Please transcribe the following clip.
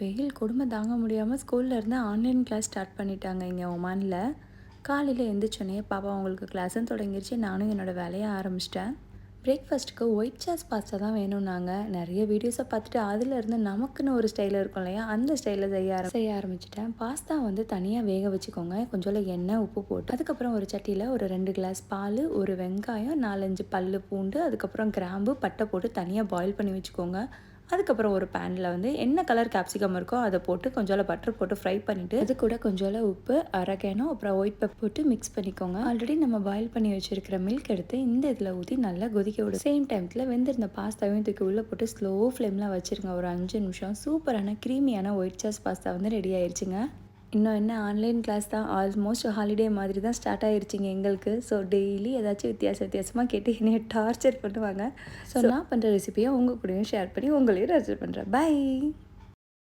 வெயில் கொடுமை தாங்க முடியாமல் ஸ்கூல்லேருந்து ஆன்லைன் கிளாஸ் ஸ்டார்ட் பண்ணிட்டாங்க இங்கே ஒமானில். காலையில் எழுந்திரிச்சோன்னே பாப்பா அவங்களுக்கு கிளாஸும் தொடங்கிருச்சு. நானும் என்னோடய வேலையை ஆரம்பிச்சிட்டேன். பிரேக்ஃபாஸ்ட்டுக்கு ஒயிட் சாஸ் பாஸ்தா தான் வேணும்னாங்க. நிறைய வீடியோஸை பார்த்துட்டு அதிலேருந்து நமக்குன்னு ஒரு ஸ்டைல் இருக்கும் இல்லையா, அந்த ஸ்டைலில் செய்ய ஆரம்பிச்சிட்டேன். பாஸ்தா வந்து தனியாக வேக வச்சுக்கோங்க. கொஞ்சோல எண்ணெய் உப்பு போட்டு அதுக்கப்புறம் ஒரு சட்டியில் ஒரு 2 கிளாஸ் பால், ஒரு வெங்காயம், 4-5 பல் பூண்டு, அதுக்கப்புறம் கிராம்பு, பட்டை போட்டு தனியாக பாயில் பண்ணி வச்சுக்கோங்க. அதுக்கப்புறம் ஒரு பேனில் வந்து என்ன கலர் கேப்சிகம் இருக்கோ அதை போட்டு கொஞ்சோல பட்டர் போட்டு ஃப்ரை பண்ணிவிட்டு அது கூட கொஞ்சோல உப்பு, அரக்கேனோ, அப்புறம் ஒயிட் பெப்பர் போட்டு மிக்ஸ் பண்ணிக்கோங்க. ஆல்ரெடி நம்ம பாயில் பண்ணி வச்சுருக்கிற மில்க் எடுத்து இந்த இதில் ஊற்றி நல்லா கொதிக்க விடும். சேம் டைமில் வெந்திருந்த பாஸ்தாவையும் தூக்கி உள்ளே போட்டு ஸ்லோ ஃப்ளேமில் வச்சுருங்க. ஒரு 5 நிமிஷம். சூப்பரான க்ரீமியான ஒயிட் சாஸ் பாஸ்தா வந்து ரெடி ஆயிடுச்சுங்க. இன்னும் என்ன, ஆன்லைன் கிளாஸ் தான் ஆல்மோஸ்ட் ஹாலிடே மாதிரி தான் ஸ்டார்ட் ஆகிருச்சிங்க எங்களுக்கு. ஸோ டெய்லி ஏதாச்சும் வித்தியாசமாக கேட்டு என்னைய டார்ச்சர் பண்ணுவாங்க. ஸோ நான் பண்ணுற ரெசிபியை உங்கள் கூடயும் ஷேர் பண்ணி உங்களையும் ரெஜிஸ்டர் பண்ணுறேன். பை.